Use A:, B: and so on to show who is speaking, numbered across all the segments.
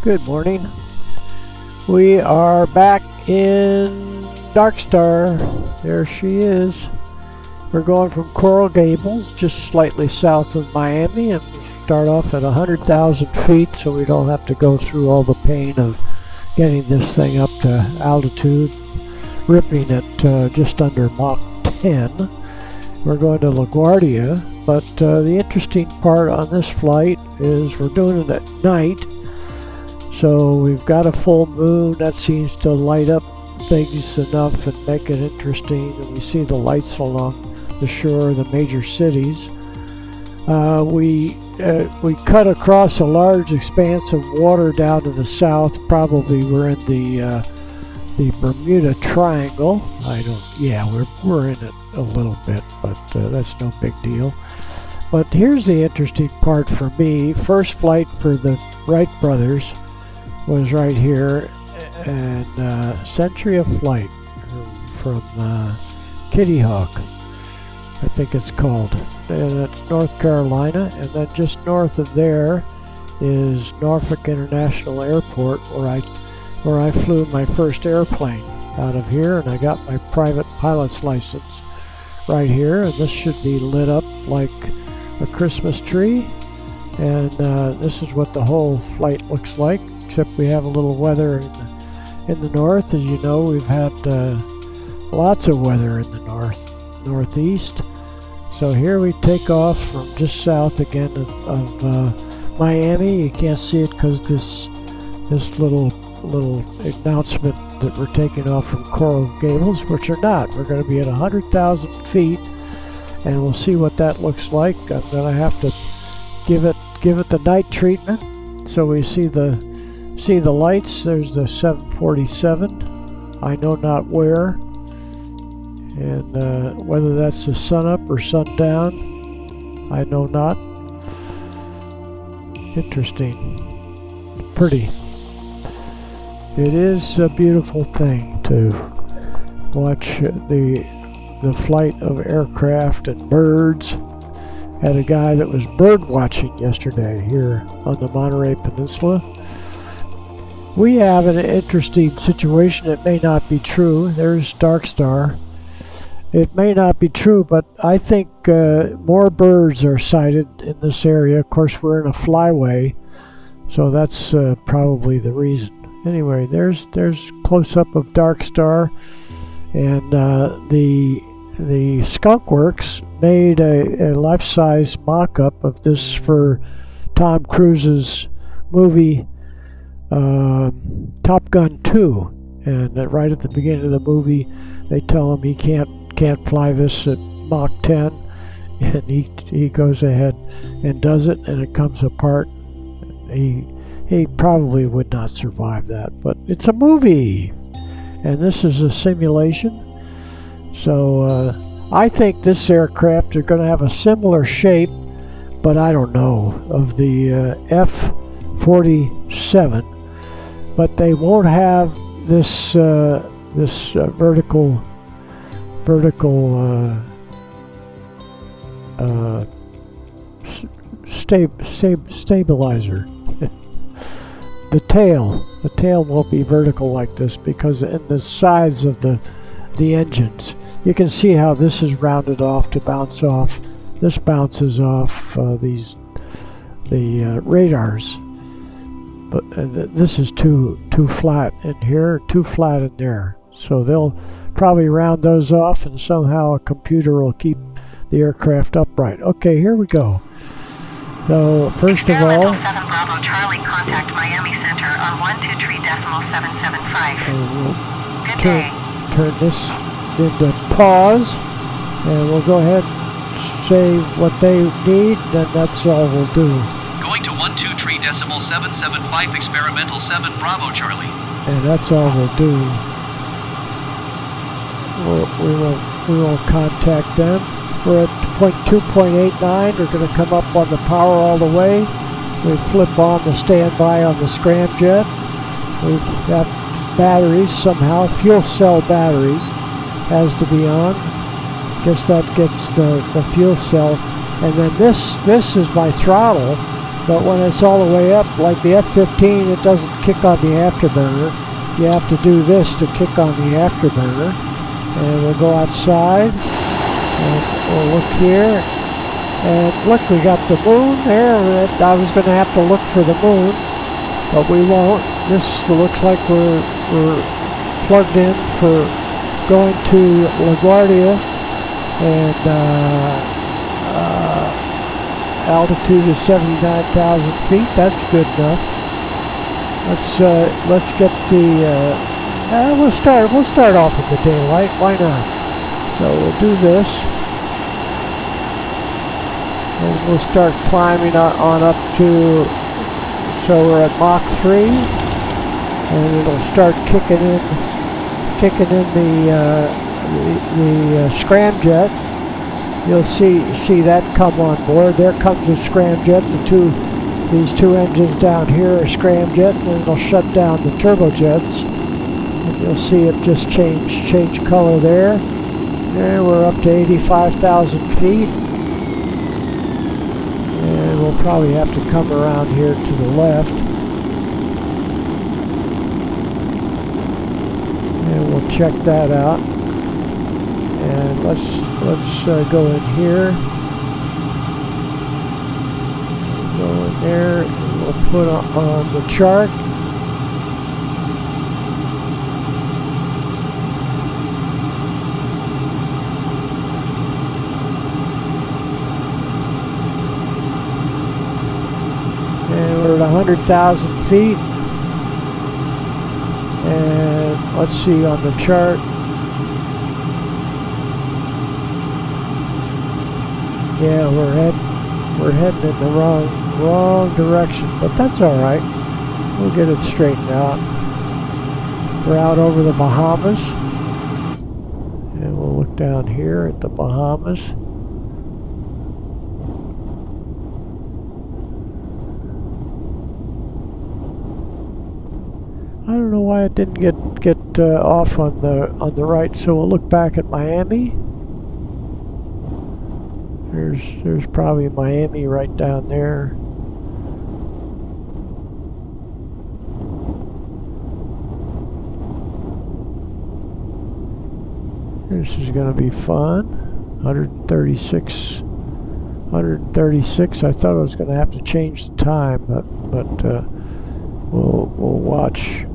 A: Good morning. We are back in Darkstar. There she is. We're going from Coral Gables, just slightly south of Miami, and we start off at 100,000 feet, so we don't have to go through all the pain of getting this thing up to altitude, ripping at just under Mach 10. We're going to LaGuardia, but the interesting part on this flight is we're doing it at night. So we've got a full moon that seems to light up things enough and make it interesting, and we see the lights along the shore of the major cities. We cut across a large expanse of water down to the south. Probably we're in the Bermuda Triangle. We're in it a little bit, but that's no big deal. But here's the interesting part for me. First flight for the Wright brothers was right here, and Century of Flight from Kitty Hawk, I think it's called. And that's North Carolina, and then just north of there is Norfolk International Airport, where I flew my first airplane out of here, and I got my private pilot's license right here. And this should be lit up like a Christmas tree, and this is what the whole flight looks like, except we have a little weather in the north. As you know, we've had lots of weather in the northeast. So here we take off from just south again of Miami. You can't see it because this little announcement that we're taking off from Coral Gables, which are not. We're going to be at 100,000 feet, and we'll see what that looks like. I'm going to have to give it the night treatment, so we see the lights. There's the 747. I know not where, and whether that's the sun up or sundown, I know not. Interesting. Pretty. It is a beautiful thing to watch the flight of aircraft and birds. Had a guy that was bird watching yesterday here on the Monterey Peninsula. We have an interesting situation. It may not be true. There's Darkstar. It may not be true, but I think more birds are sighted in this area. Of course, we're in a flyway, so that's probably the reason. Anyway, there's close-up of Darkstar, and the Skunk Works made a life-size mock-up of this for Tom Cruise's movie Top Gun 2, and right at the beginning of the movie they tell him he can't fly this at Mach 10, and he goes ahead and does it, and it comes apart. He probably would not survive that, but it's a movie, and this is a simulation. So I think this aircraft are going to have a similar shape, but I don't know, of the F-47. But they won't have this vertical stabilizer. The tail won't be vertical like this, because in the size of the engines, you can see how this is rounded off to bounce off. This bounces off the radars, but this is too flat in here, too flat in there. So they'll probably round those off, and somehow a computer will keep the aircraft upright. Okay, here we go. So first of all,
B: 7 Bravo Charlie, contact Miami Center on 123.775. Good day.
A: Turn this into pause, and we'll go ahead and say what they need, and that's all we'll do.
C: Going to 123.775 experimental 7 Bravo Charlie.
A: And that's all we'll do. We won't contact them. We're at 2.89. We're going to come up on the power all the way. We flip on the standby on the scramjet. We've got batteries somehow. Fuel cell battery has to be on. Guess that gets the fuel cell. And then this is my throttle, But when it's all the way up, like the F-15, it doesn't kick on the afterburner. You have to do this to kick on the afterburner. And we'll go outside, and we'll look here. And look, we got the moon there. I was going to have to look for the moon, but we won't. This looks like we're plugged in for going to LaGuardia, and altitude is 79,000 feet. That's good enough. Let's get the. We'll start off in the daylight. Why not? So we'll do this, and we'll start climbing on up to. So we're at Mach 3, and it'll start kicking in the scramjet. You'll see that come on board. There comes the scramjet. These two engines down here are scramjet, and then it'll shut down the turbojets. And you'll see it just change color there. And we're up to 85,000 feet. And we'll probably have to come around here to the left. And we'll check that out. And let's go in here. Go in there, and we'll put on the chart. And we're at 100,000 feet. And let's see on the chart. Yeah, we're heading in the wrong direction, but that's all right. We'll get it straightened out. We're out over the Bahamas, and we'll look down here at the Bahamas. I don't know why it didn't get off on the right. So we'll look back at Miami. There's probably Miami right down there. This is going to be fun. 136. I thought I was going to have to change the time, but we'll watch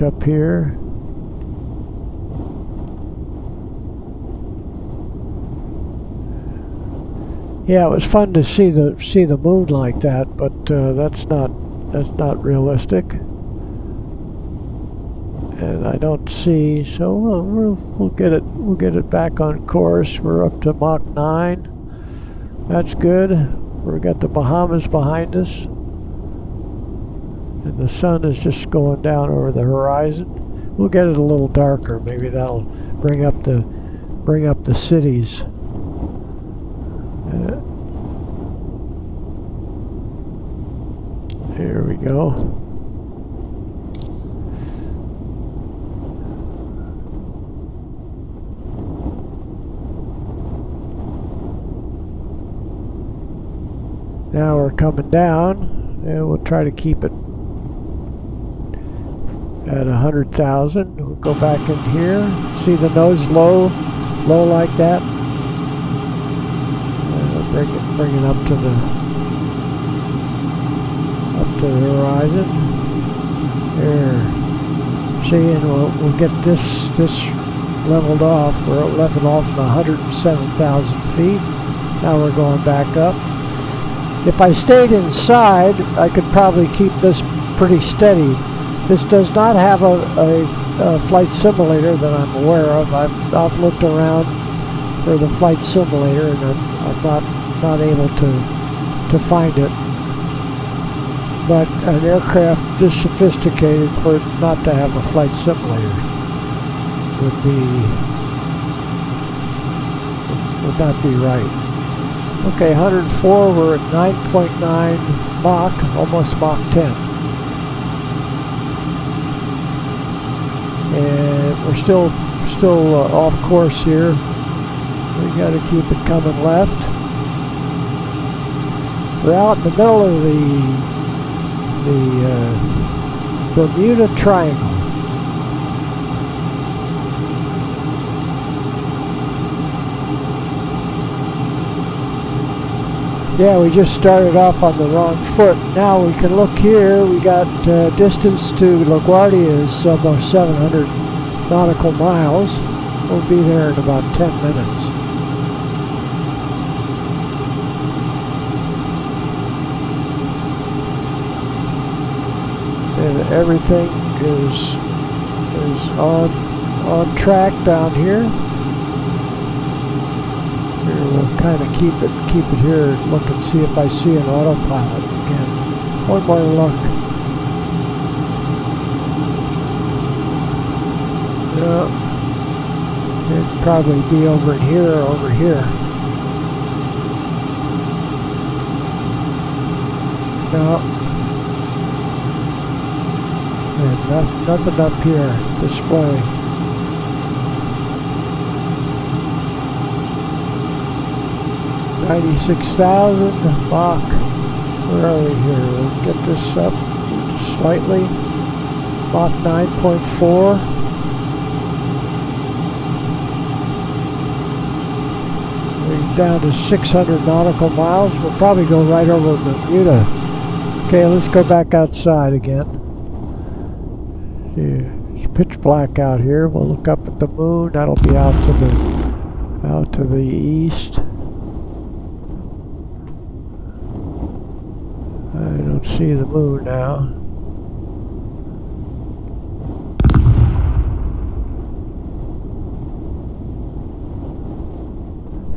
A: up here. Yeah, it was fun to see the moon like that, but that's not realistic, and I don't see. So we'll get it back on course. We're up to Mach 9. That's good. We've got the Bahamas behind us, and the sun is just going down over the horizon. We'll get it a little darker. Maybe that'll bring up the cities. Here we go. Now we're coming down, and we'll try to keep it at 100,000. We'll go back in here. See the nose low like that. Bring it up to the horizon. There. See, and we'll get this leveled off. We're leveled off at 107,000 feet. Now we're going back up. If I stayed inside, I could probably keep this pretty steady. This does not have a flight simulator that I'm aware of. I've looked around for the flight simulator, and I'm not able to find it. But an aircraft this sophisticated, for it not to have a flight simulator would not be right. Okay, 104. We're at 9.9 Mach, almost Mach 10. And we're still off course here. We got to keep it coming left. We're out in the middle of the Bermuda Triangle. Yeah, we just started off on the wrong foot. Now we can look here. We got distance to LaGuardia is almost 700 nautical miles. We'll be there in about 10 minutes. And everything is on track down here. Here we'll kind of keep it here and look and see if I see an autopilot again. One more look. No. It'd probably be over in here or over here. No. And nothing up here. Display. $96,000 Mach. Where are we here? We'll get this up just slightly. Mach 9.4. We're down to 600 nautical miles. We'll probably go right over Bermuda. Okay, let's go back outside again. Yeah, it's pitch black out here. We'll look up at the moon. That'll be out to the east. I don't see the moon now.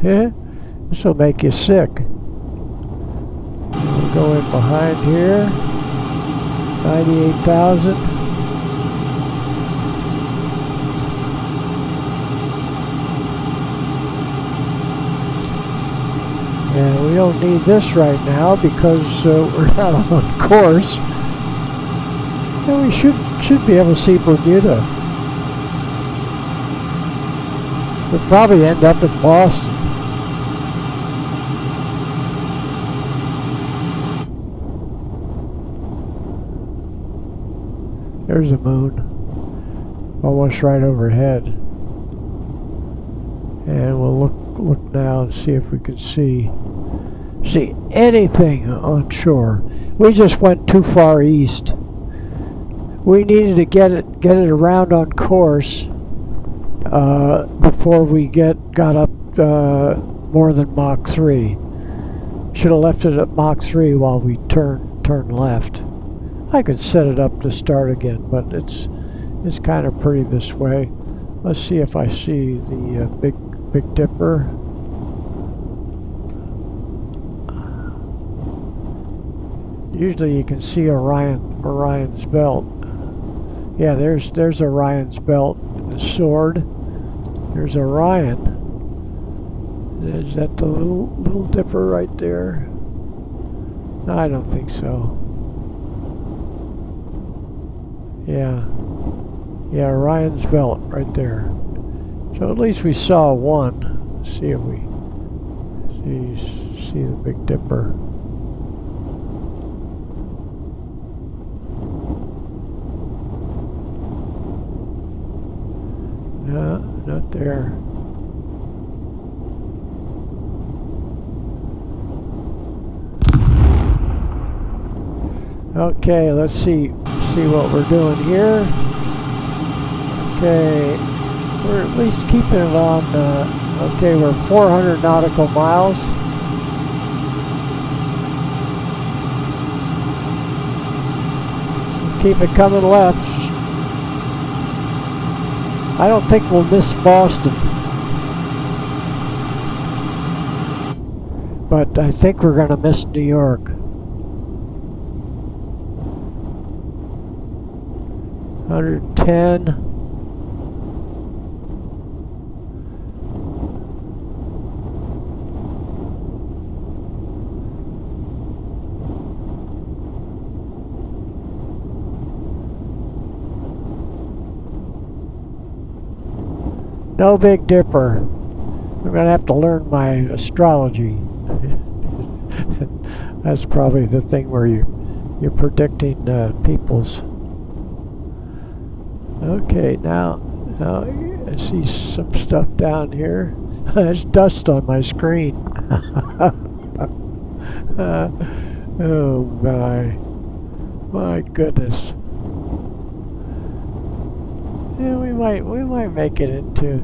A: Yeah, this will make you sick. We'll go in behind here. 98,000. And we don't need this right now because we're not on course. And we should be able to see Bermuda. We'll probably end up in Boston. There's the moon, almost right overhead. And we'll look now and see if we can see anything on shore. We just went too far east. We needed to get it around on course before we got up more than Mach 3. Should have left it at Mach 3 while we turn left. I could set it up to start again, but it's kind of pretty this way. Let's see if I see the Big Dipper. Usually you can see Orion's belt. Yeah, there's Orion's belt and the sword. There's Orion. Is that the little Dipper right there? No, I don't think so. Yeah, Orion's belt right there. So at least we saw one. Let's see if we see the Big Dipper. No, not there. Okay, let's see what we're doing here. Okay, we're at least keeping it on. Okay, we're 400 nautical miles. Keep it coming left. I don't think we'll miss Boston, but I think we're going to miss New York. 110. No Big Dipper. I'm going to have to learn my astrology. That's probably the thing where you're predicting people's. Okay, now I see some stuff down here. There's dust on my screen. Oh my goodness. Yeah, we might make it into.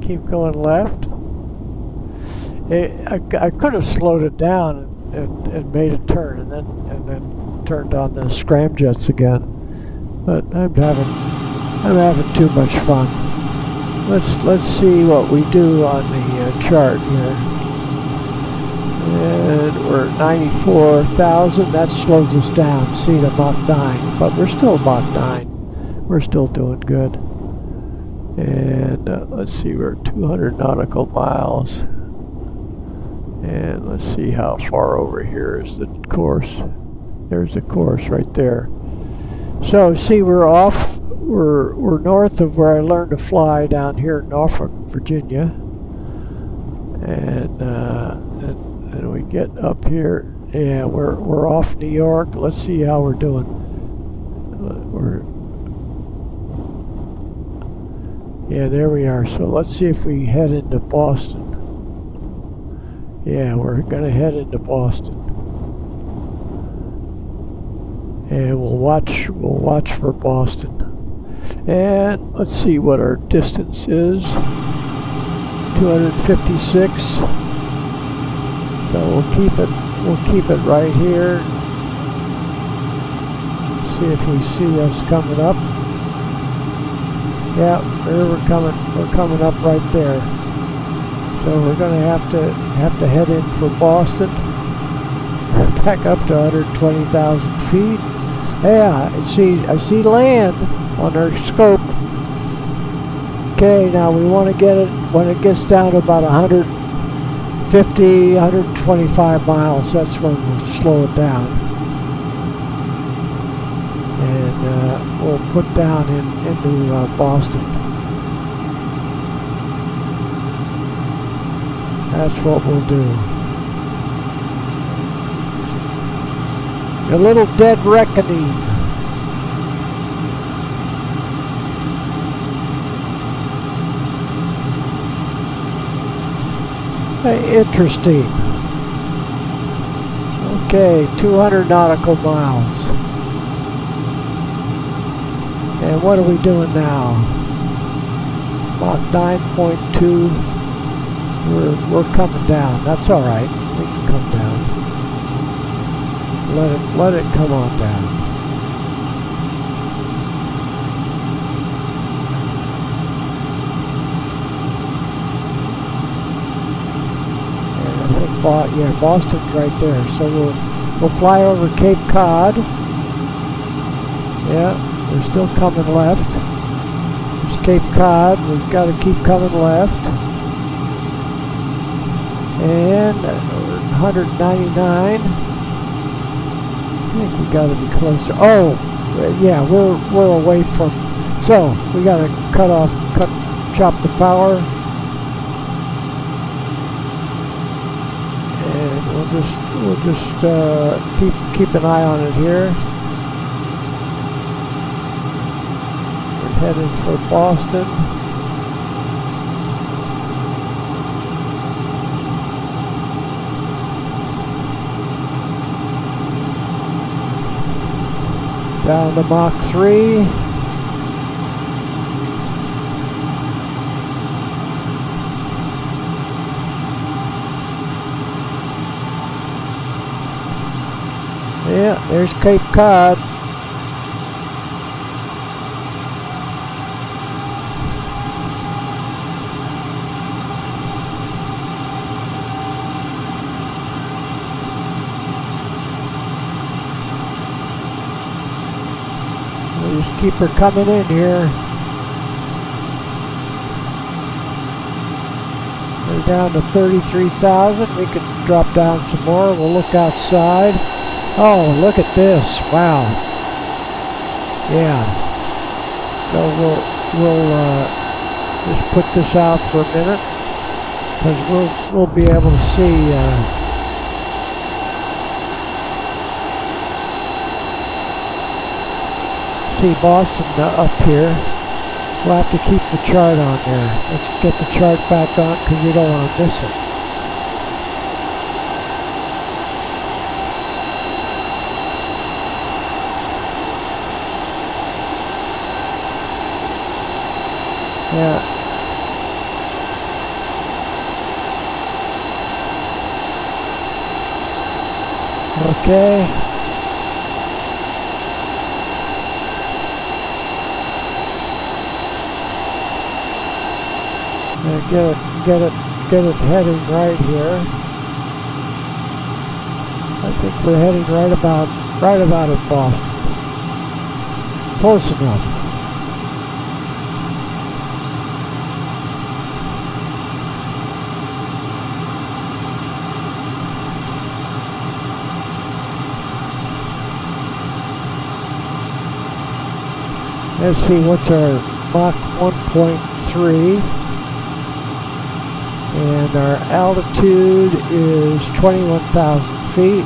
A: Keep going left. I could have slowed it down and made a turn and then turned on the scramjets again, but I'm having too much fun. Let's see what we do on the chart here. And we're at 94,000. That slows us down. See, to Mach 9, but we're still Mach 9. We're still doing good. And let's see, we're at 200 nautical miles. And let's see how far over here is the course. There's the course right there. So see, we're north of where I learned to fly down here in Norfolk, Virginia. And we get up here. Yeah, we're off New York. Let's see how we're doing. Yeah, there we are. So let's see if we head into Boston. Yeah, we're gonna head into Boston. And we'll watch for Boston. And let's see what our distance is. 256. So we'll keep it right here. See if we see us coming up. Yeah, there we're coming up right there. So we're gonna have to head in for Boston. Back up to 120,000 feet. Yeah, I see land on our scope. Okay, now we want to get it when it gets down to about 150, 125 miles. That's when we'll slow it down. And we'll put down into Boston. That's what we'll do. A little dead reckoning. Interesting. Okay, 200 nautical miles. And what are we doing now? Mach 9.2. We're coming down. That's all right. We can come down. Let it come on down. And I think Boston's right there. So we'll fly over Cape Cod. Yeah, we're still coming left. There's Cape Cod. We've got to keep coming left. And 199. I think we got to be closer. Oh, yeah, we're away from. So we got to chop the power, and we'll just keep an eye on it here. We're headed for Boston. Down to Mach 3. Yeah, there's Cape Cod. Just keep her coming in here. We're down to 33,000. We can drop down some more. We'll look outside. Oh, look at this. Wow. Yeah. So we'll just put this out for a minute. because we'll be able to see Boston up here. We'll have to keep the chart on there. Let's get the chart back on because we don't want to miss it. Yeah. Okay. Get it heading right here. I think we're heading right about in Boston. Close enough. Let's see, what's our Mach 1.3, and our altitude is 21,000 feet.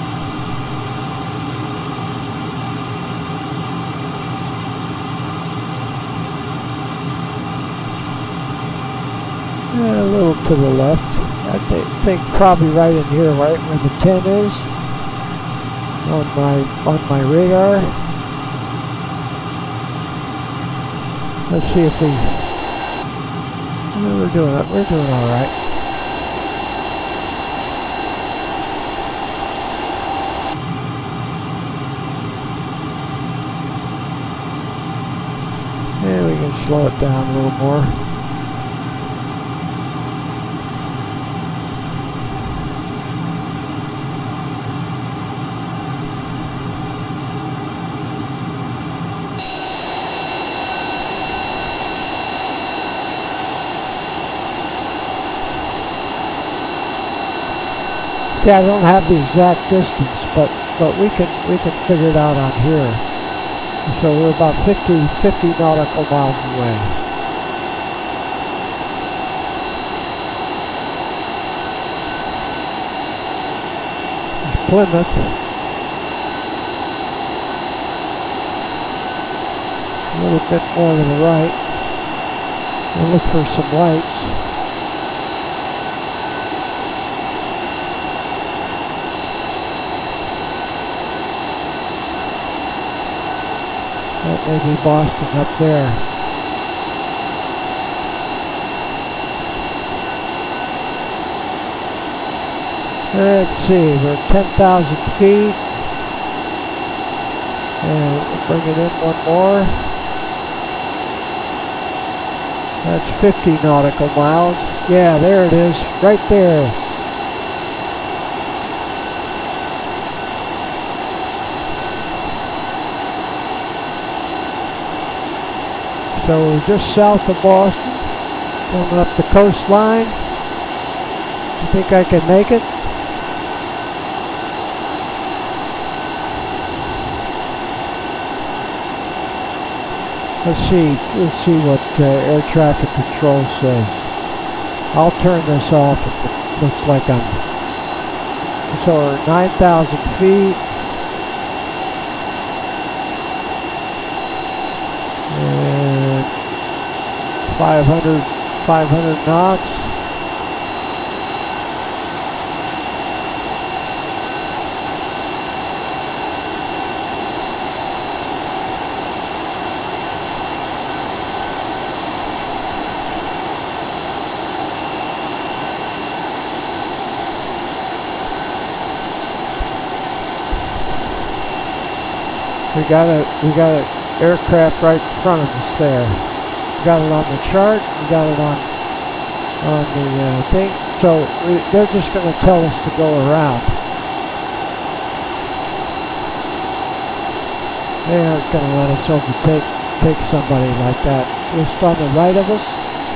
A: A little to the left. I think probably right in here, right where the 10 is on my radar. Let's see if we're doing it. We're doing all right. And we can slow it down a little more. See, I don't have the exact distance, but we can figure it out on here. So we're about 50 nautical miles away. There's Plymouth. A little bit more to the right. We'll look for some lights. That may be Boston up there. Let's see, we're 10,000 feet. And we'll bring it in one more. That's 50 nautical miles. Yeah, there it is, right there. So we're just south of Boston, coming up the coastline. You think I can make it? Let's see what air traffic control says. I'll turn this off if it looks like I'm... So we're 9,000 feet. And 500 knots. We got an aircraft right in front of us there. We got it on the chart. We got it on the thing. So they're just going to tell us to go around. They aren't going to let us take somebody like that. Just on the right of us,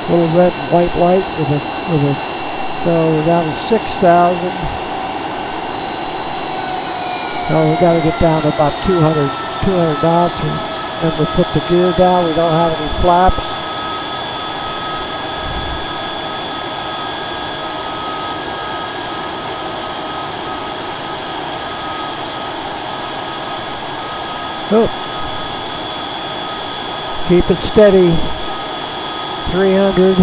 A: little red and white light with a. So we're down to 6,000. Oh, we got to get down to about 200 knots, and we put the gear down. We don't have any flaps. Oh. Keep it steady. 300.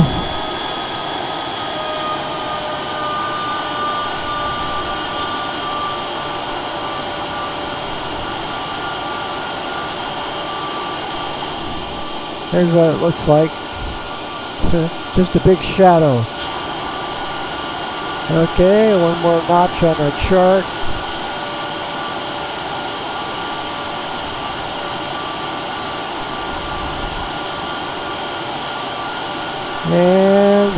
A: Here's what it looks like. Just a big shadow. Okay, one more notch on our chart. And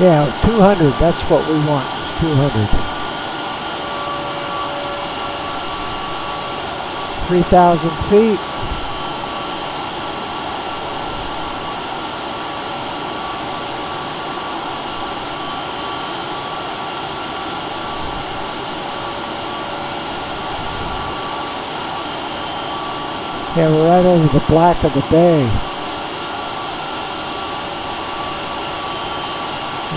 A: yeah, 200, that's what we want, is 200. 3,000 feet. Yeah, we're right over the black of the bay.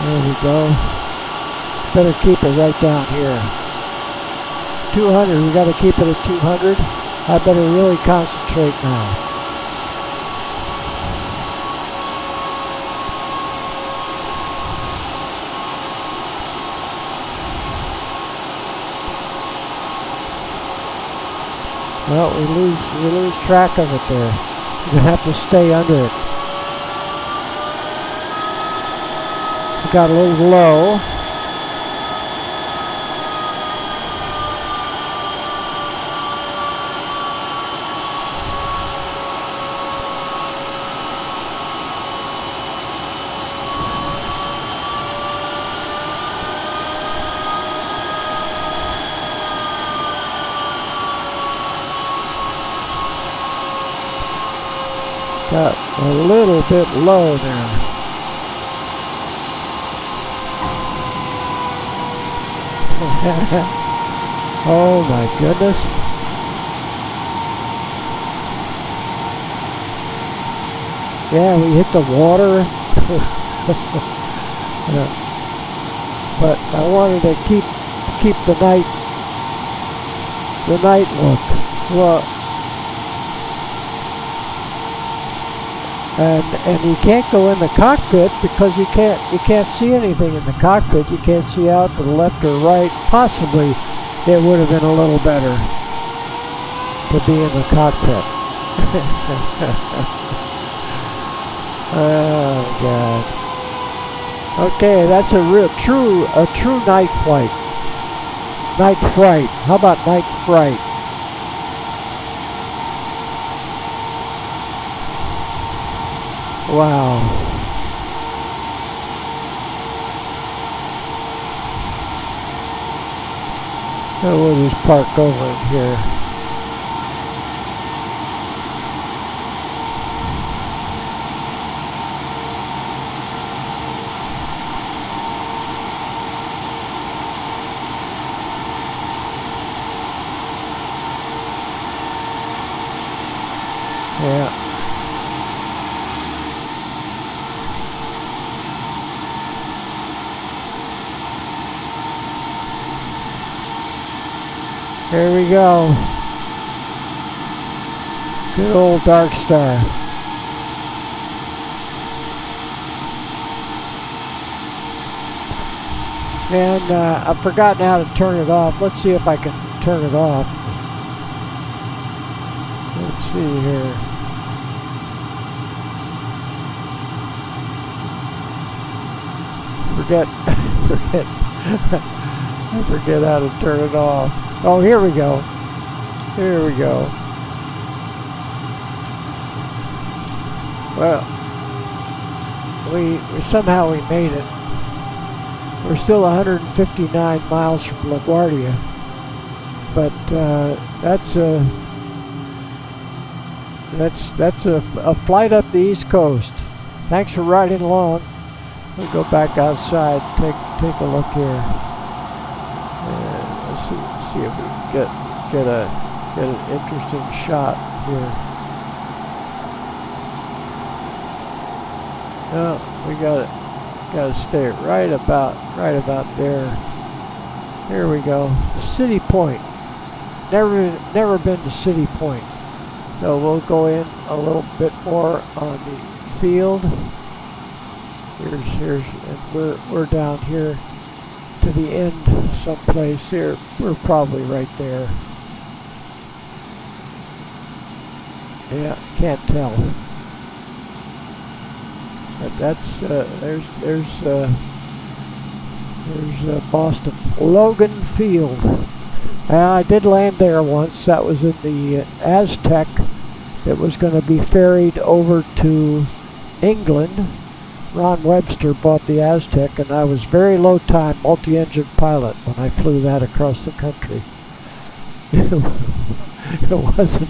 A: There we go. Better keep it right down here. 200, we got to keep it at 200. I better really concentrate now. Well, we lose track of it there. You're gonna have to stay under it. We got a little low. Got a little bit low there. Oh my goodness. Yeah, we hit the water. But I wanted to keep the night look. Well, and you can't go in the cockpit because you can't see anything in the cockpit. You can't see out to the left or right. Possibly it would have been a little better to be in the cockpit. Oh God. Okay, that's a true night flight. Night fright. How about night fright? Wow. Oh, we'll just park over in here. Yeah. There we go. Good old Darkstar. And I've forgotten how to turn it off. Let's see if I can turn it off. Let's see here. I forget how to turn it off. Oh, here we go. Here we go. Well, we somehow we made it. We're still 159 miles from LaGuardia, but that's a flight up the East Coast. Thanks for riding along. We'll go back outside. Take a look here. Let's see if we can get an interesting shot here. No, we got to stay right about there. Here we go. City Point. never been to City Point. So we'll go in a little bit more on the field. And we're down here to the end someplace here. We're probably right there. Yeah, can't tell. But that's there's Boston Logan Field. I did land there once. That was in the Aztec. It was going to be ferried over to England. Ron Webster bought the Aztec, and I was very low time multi-engine pilot when I flew that across the country. It wasn't.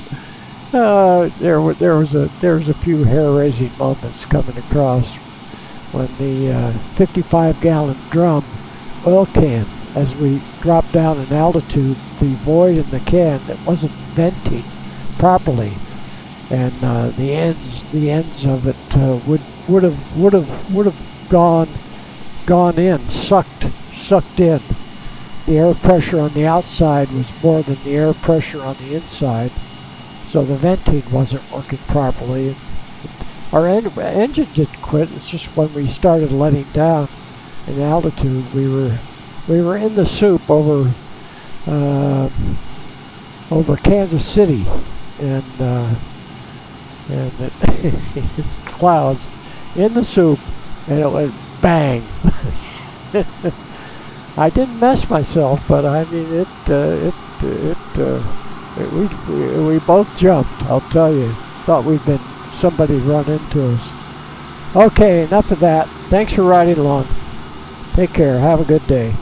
A: There was a few hair-raising moments coming across when the 55-gallon drum oil can, as we dropped down in altitude, the void in the can, it wasn't venting properly, and the ends of it would have gone in, sucked in. The air pressure on the outside was more than the air pressure on the inside, so the venting wasn't working properly. Our engine didn't quit. It's just when we started letting down in altitude, we were in the soup over Kansas City, and clouds in the soup, and it went bang. I didn't mess myself, but I mean we both jumped. I'll tell you, thought somebody run into us. Okay, enough of that. Thanks for riding along. Take care. Have a good day.